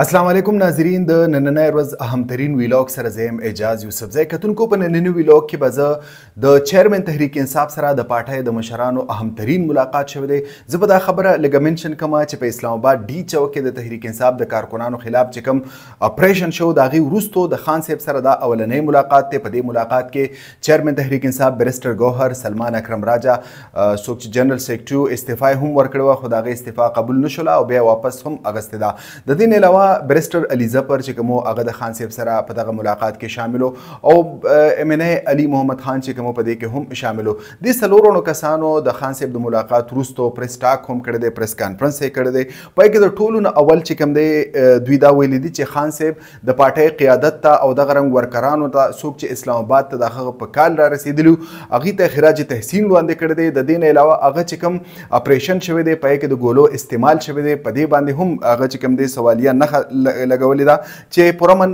السلام علیکم ناظرین د نننۍ ورځ اهمترین ویلاګ سره زه یم اعجاز یوسفزی. کتونکو په ننني ویلاګ کې به زه د چیرمن تحریک انصاف سره د پارټۍ د مشرانو اهمترین ملاقات شوی دی. زه به دا خبره لږه منشن کوم چې په اسلام آباد ډي چوک کې د تحریک انصاف د کارکنانو خلاف چې کوم اپریشن شو د هغې وروستو د خان صاحب سره دا اولنی ملاقات دی. په دې ملاقات کې چیرمن تحریک انصاف بیرسټر ګوهر سلمان اکرم راجا څوک چې جنرال سیکرټري استعفا هم ورکړې وه خو د هغې استعفا قبول نه شوله او بیا واپس هم اغستې ده. د دې نه علاوه بیرسټر علي ظفر چې کوم هغه د خان صاحب سره په دغه ملاقات کې شامل او ام ان ای علي محمد خان چې کوم په دې کې هم شامل و. دې څلورو کسانو د خان صاحب د ملاقات وروستو پریس ټاک هم کړی دی، پریس کانفرنس یې کړی دی. په کې د ټولو نه اول چې کوم دی دوی دا ویلي دي چې خان صاحب د پارټۍ قیادت ته او دغه رنګ ورکرانو ته څوک چې اسلام آباد ته د هغه په کال را رسېدلي هغوی ته خراج تحسین وړاندې کړی دی. د دې نه علاوه هغه چې کوم اپریشن شوی دی په کې د ګولو استعمال شوی دی په دې باندې هم هغه چې کوم دی سوالیه نښه لګولې ده چې پرامن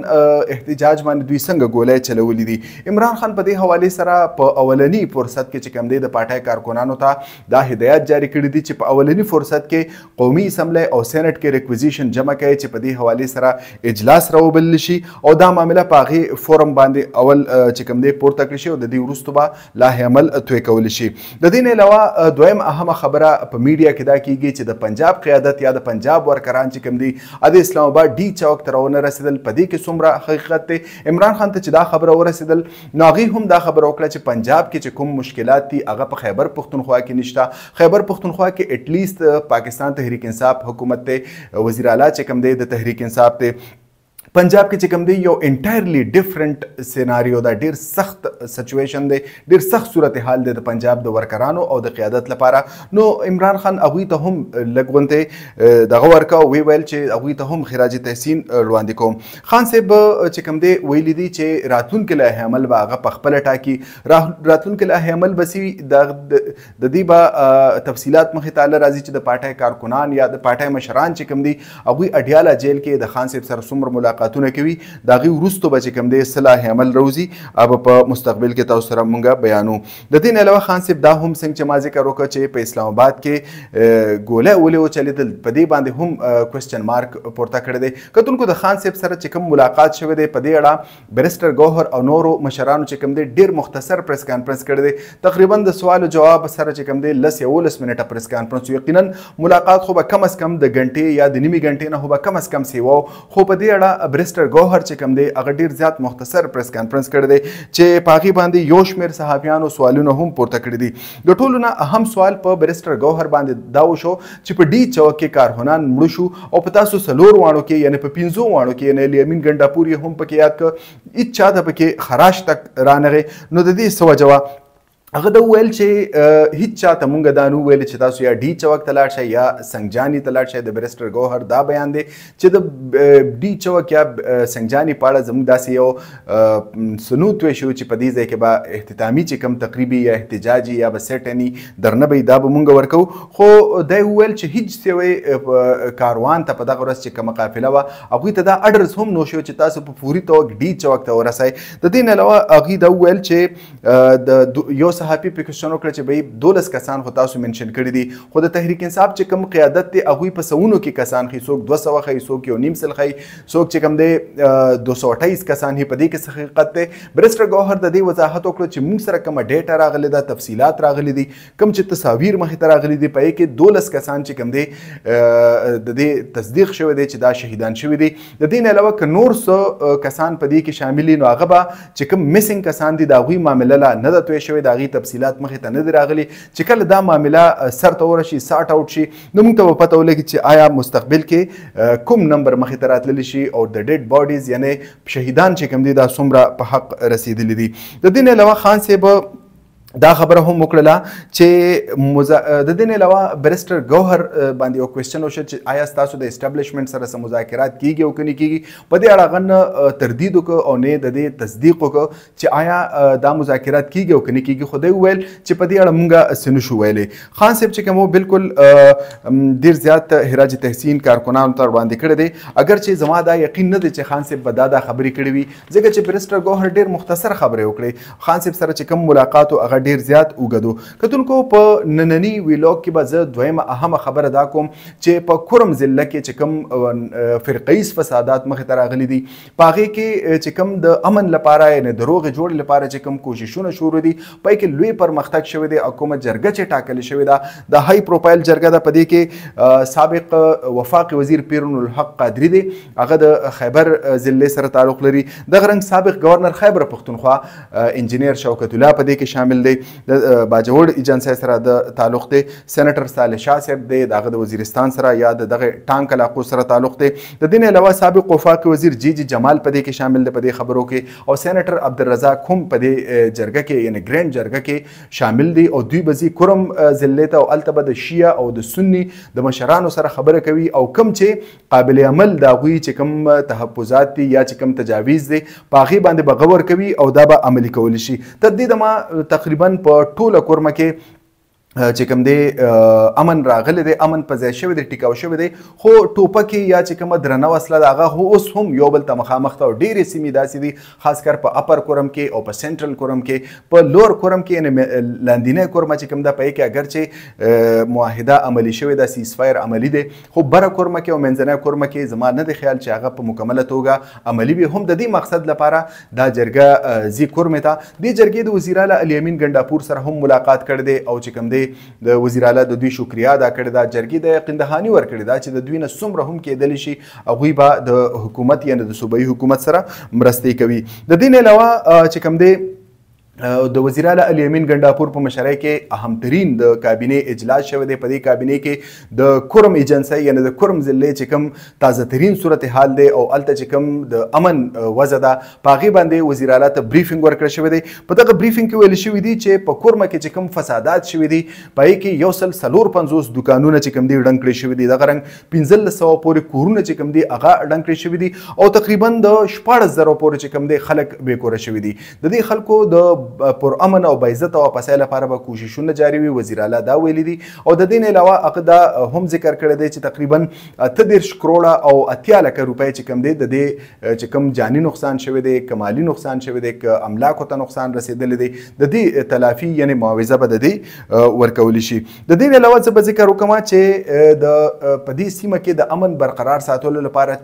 احتجاج باندې دوی څنګه ګولۍ چلولې دي. عمران خان په دې حوالې سره په اولني فرصت کې چې کوم دی د پارټۍ کارکنانو ته دا هدایت جاری کړي دي چې په اولني فرصت کې قومي اسمبلی او سینټ کې ریکویزیشن جمع کوي چې په دې حوالې سره اجلاس راوبلل شي او دا معامله په هغې فورم باندې اول چې کوم دی پورته کړي شي او د دې وروستو به لاهې عمل توی کولی شي. د دې نه علاوه دویم اهمه خبره په میډیا کې دا کیږي چې د پنجاب قیادت یا د پنجاب ورکران چې کوم دی د اسلام آباد ډي چوک ته راونه رسېدل په دې کې څومره حقیقت دی. عمران خان ته چې دا خبره ورسېدل نو هغوی هم دا خبره وکړه چې پنجاب کې چې کوم مشکلات دي هغه په خیبر پښتونخوا کې نشته. خیبر پښتونخوا کې اټلیست پاکستان تحریک انصاف حکومت دی، وزیر اعلی چې کوم دی د تحریک انصاف دی. پنجاب کې چې کوم دی یو انټایرلی ډفرنٹ سیناریو ده، ډیر سخت سچویشن دی، ډیر سخت صورتحال دی د پنجاب د ورکرانو او د قیادت لپاره. نو عمران خان هغوی ته هم لږ غونتې دغه ورکه او ویې ویل چې هغوی ته هم خراج تحسین وړاندې کوم. خان صاحب چې کوم دی ویلي دي چې راتلونکي لایحه عمل به هغه پخپله ټاکي. راتلونکي لایحه عمل به سي د دې به تفصیلات مخې ته راځي چې د پارټۍ کارکنان یا د پارټۍ مشران چې کوم دي هغوی اډیاله جیل کې د خان صاحب سره څومره ملاقاتونه کوي د هغې وروستو به چې کوم دی څه لایحه عمل راوځي هغه په مستقبل کې تاسو سره مونږ بیانو. د دې نه علاوه خان صاحب دا هم څنګه چې ما ذکر وکړه چې په اسلام آباد کې ګوله ولې وچلېدل په دې باندې هم کوېسچن مارک پورته کړی دی. کتونکو د خان صاحب سره چې کوم ملاقات شوی دی په دې اړه بیرسټر ګوهر او نورو مشرانو چې کوم دی ډېر مختصر پریس کانفرنس کړی دی. تقریبا د سوال او جواب سره چې کوم دی 10-11 منټه پریس کانفرنس. یقینا ملاقات خو به کم از کم د غنټې یا د نیمې غنټې نه خو به کم از کم سیوا خو په دې اړه بیرسټر ګوهر چې کوم دی هغه ډیر زیات مختصر پریس کانفرنس کړی دی چې په هغې باندې یو شمېر صحافیانو سوالونه هم پورته کړي دي. د ټولو نه اهم سوال په بیرسټر ګوهر باندې دا وشو چې په ډي چوک کې کارکنان مړه شو او په تاسو څلور واړو کې یعنې په 5 واړو کې یعنې الیمین ګنډاپور یې هم پکې یاد کړه هېڅ چا ته پکې خراش تک رانغې. نو د دې څه وجه وه؟ هغه دا وویل چې هیڅ چاته مونږ دا نه وویل چې تاسو یا ډي چوک ته لاړ شئ یا سنګجاني ته لاړ شئ. د بیرسټر ګوهر دا بیان دی چې د ډي چوک یا سنګجاني په اړه زموږ داسې یو سنوت وی شو چې په دې ځای کې به اختتامي چې کوم تقریبي یا احتجاجي یا به سیټني درنه به دا به مونږ ورکو. خو دا یې وویل چې هیڅ یوې کاروان ته په دغه ورځ چې کومه قافله وه هغوی ته دا اډرس هم نو شو چې تاسو په فوري توګه ډي چوک ته ورسئ. د دې نه علاوه هغوی دا وویل چې د یو صحافي په کوېسچن وکړه چې به 12 کسان خو تاسو منشن کړي دي خو د تحریک انصاف چې کوم قیادت دی هغوی په سوونو کې کسان ښیي، څوک 200 ښیي، څوک 1.5 سل ښیي، څوک چې کوم دی 228 کسان ښیي. په دې کې څه حقیقت دی؟ بیرسټر ګوهر د دې وضاحت وکړه چې موږ سره کومه ډیټا راغلې ده، تفصیلات راغلي دي، کوم چې تصاویر مخې ته راغلي دي په یې کې 12 کسان چې کوم دی د دې تصدیق شوی دی چې دا شهیدان شوي دي. د دې نه علاوه که نور څه کسان په دې کې شامل دي نو هغه به چې کوم مسنګ کسان دي د هغوی معامله لا نه ده توی شوې، د هغې تفصیلات مخې ته نه دي راغلي. چې کله دا معامله سر ته ورشي سارټ آوټ شي نو موږ ته به پته ولګي چې آیا مستقبل کې کوم نمبر مخې ته راتللی شي او د ډیډ باډیز یعنې شهیدان چې کوم دي دا څومره په حق رسېدلي دي. د دې نه علاوه خان صاحب دا خبره هم وکړله چې د دې نه علاوه بیرسټر ګوهر باندې یو کوېسچن وشو چې آیا ستاسو د اسټابلیشمنټ سره څه مذاکرات کیږي او که نه کیږي. په دې اړه هغه نه تردید وکړه او نه د دې تصدیق وکړه چې آیا دا مذاکرات کیږي او که نه کیږي. خو دی وویل چې په دې اړه مونږ څه نه شو ویلی. خان صاحب چې کوم بالکل ډېر زیات خراج تحسین کارکنانو ته وړاندې کړی دی. اگر چې زما دا یقین نه دی چې خان صاحب به دا خبرې کړې وي ځکه چې بیرسټر ګوهر ډېر مختصر خبرې وکړې. خان صاحب سره چې کوم ملاقات و هغه هغه ډیر زیات اوږد. کتونکو په نننی ویلاګ کې به زه دویمه اهمه خبره دا کوم چې په کورم ضلع کې چې کوم فرقیز فسادات مخې ته راغلي دي په هغې کې چې کوم د امن لپاره یعنې د روغې جوړې لپاره چې کوم کوششونه شروع دي په کې لوی پرمختګ شوی دی او کومه جرګه چې ټاکلې شوې ده د های پروفایل جرګه ده. په دې کې سابق وفاقي وزیر پیرون الحق قادري دی هغه د خیبر ضلع سره تعلق لري. دغه رنګ سابق گورنر خیبر پښتونخوا انجینیر شوکت الله په دې کې شامل دی. د باجوړ ایجنسی سره د تعلق دی. سېنیټر صالح شاه صاحب دی دغه د وزیرستان سره یا دغه ټانک علاقو سره تعلق دی. د دې نه علاوه سابق وفاقي وزیر جی جمال په دې کې شامل دی په دې خبرو کې او سېنیټر عبدالرزاق هم په دې جرګه کې یعنی ګرینډ جرګه کې شامل دي او دوی به کورم ضلع ته او هلته به د شیعه او د سني د مشرانو سره خبره کوي او کوم چې قابل عمل د هغوی چې کوم تحفظات دي یا چې کوم تجاویز دي په هغې باندې به غور کوي او دا به عملي کولی شي. تر دې دمه تقریبا په ټوله کورمه کې چې کوم دی امن راغلی دی امن په ځای شوی دی ټیکاو شوی دی خو ټوپکې یا چې کومه درنه وسله د هغه خو اوس هم یو بل ته مخامخ ته او ډېرې سیمې داسې دي خاص کر په اپر کورم کې او په سنټرل کورم کې په لور کورم کې یعنې لاندینی کورمه چې کوم ده په کې اگر چې معاهده عملي شوې ده سیز فایر عملي دی خو بره کورمه کې او منځنی کورمه کې زما نه دی خیال چې هغه په مکمله توګه عملي وي. هم د دې مقصد لپاره دا جرګه ځي کورمې ته. دې جرګې د وزیر اعلی الیمین ګنډاپور سره هم ملاقات کړی دی او چې کوم دی د وزیر اعلی د دوی شکریا ادا کړې ده. جرګې د یقین دهاني ورکړې ده چې د دوی نه څومره هم کېدلی شي هغوی به د حکومت یعنې د صوبایي حکومت سره مرستې کوي. د دې نه علاوه چې کوم دی د وزیر اعلی الیمین ګنډاپور په مشرۍ کې اهمترین د کابینې اجلاس شوی دی. په دې کابینې کې د کورم ایجنسی یعنې د کورم ضلع چې کوم تازه ترین صورتحال دی او هلته چې کوم د امن وضع ده په هغې باندې وزیر اعلی ته بریفینګ ورکړی شوی دی. په دغه بریفینګ کې ویل شوي دي چې په کورمه کې چې کوم فسادات شوي دي په هغې کې 154 دوکانونه چې کوم دي ړنګ کړي شوي دي. دغه رنګ 1500 پورې کورونه چې کوم دي هغه ړنګ کړي شوي دي او تقریبا د 14,000 پورې چې کوم دی خلک بېکوره شوي دي. د دې خلکو د پر امن او باعزت او پسای لپاره به کوششونه جاري وي. وزیر اعلی دا ویلي دي او د دې نه علاوه هغه دا هم ذکر کړی دی چې تقریبا 38 کروړه او 80 لکه روپۍ چې کوم دی د دې چې کوم جاني نقصان شوی دی که مالي نقصان شوی دی که املاکو ته نقصان رسېدلی دی د دې تلافي یعنې معاوضه به د دې ورکولی شي. د دې نه علاوه زه به ذکر وکړم چې په دې سیمه کې د امن برقرار ساتلو لپاره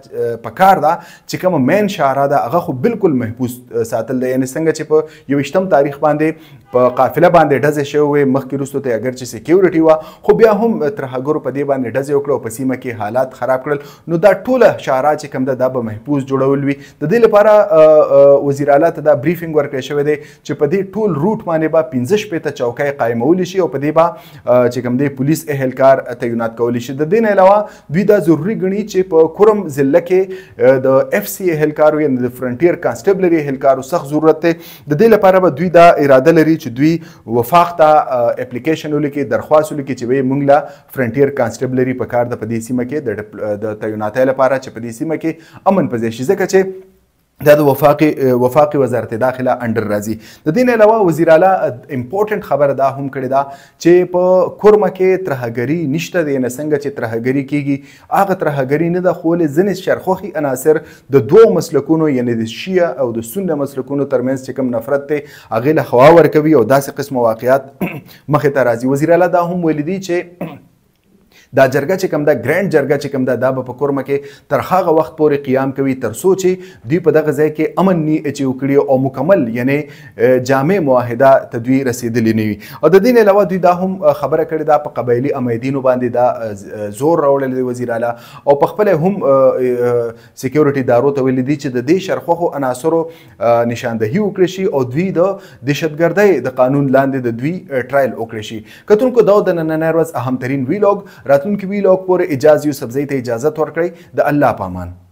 پکار ده چې کومه مین شاهراه ده هغه خو بالکل محفوظ ساتل دی. یعنې څنګه چې په 21 تاریخ باندې په قافله باندې ډزې شوې وې مخکې وروستو ته اگر چې سکیورټي وه خو بیا هم ترهګرو په دې باندې ډزې وکړه او په سیمه کې حالات خراب کړل نو دا ټوله شاهراه چې کوم ده دا به محفوظ جوړول وي. د دې لپاره وزیر اعلی ته دا بریفینګ ورکړی شوی دی چې په دې ټول روټ باندې به 15 شپېته چوکۍ قایمولی شي او په دې به چې کوم دی پولیس اهلکار تعینات کولی شي. د دې نه علاوه دوی دا ضروري ګڼي چې په کورم ضلع کې د اف سی اهلکارو یعنې د فرنټیر کانسټیبلري اهلکارو سخت ضرورت دی. د دې لپاره به دوی دا اراده لري چې دوی وفاق ته اپلیکیشن ولیکي درخواست ولیکي چې وایي موږ له فرنټیر کانسټیبلري په کار ده په دې سیمه کې د تعیناتۍ لپاره چې په دې سیمه کې امن په ځای شي ځکه چې دا د وفاقي وزارت داخله انډر راځي. د دې نه علاوه وزیر اعلی امپورټنټ خبره دا هم کړې ده چې په کورمه کې ترهګري نشته دی. یعنې څنګه چې ترهګري کیږي هغه ترهګري نه ده خو ولې ځینې شرخوخي عناصر د دوو مسلکونو یعنې د شیعه او د سنه مسلکونو ترمنځ چې کوم نفرت دی هغې له خوا ورکوي او داسې قسمه واقعات مخې ته راځي. وزیر اعلی دا هم ویلي دي چې دا جرګه چې کوم ده ګرینډ جرګه چې کوم ده دا به په کورمه کې تر هغه وخت پورې قیام کوي تر څو چې دوی په دغه ځای کې امن نه اچیو کړي او مکمل یعنې جامع معاهده ته دوی رسېدلي نه وي. او د دې نه علاوه دوی دا هم خبره کړې ده په قبایلي امیدینو باندې دا زور راوړلی دی وزیر اعلی او په خپله هم سکیورټي ادارو ته ویلي دي چې د دې شرخوخو عناصرو نشاندهي وکړي شي او دوی د دهشتګردۍ د قانون لاندې د دوی ټرایل وکړي شي. کتونکو دا د نننۍ ورځ اهمترین ویلاګ راتلونکي ویلاګ پورې اجازه یوسفزۍ ته اجازت ورکړئ. د الله په امان.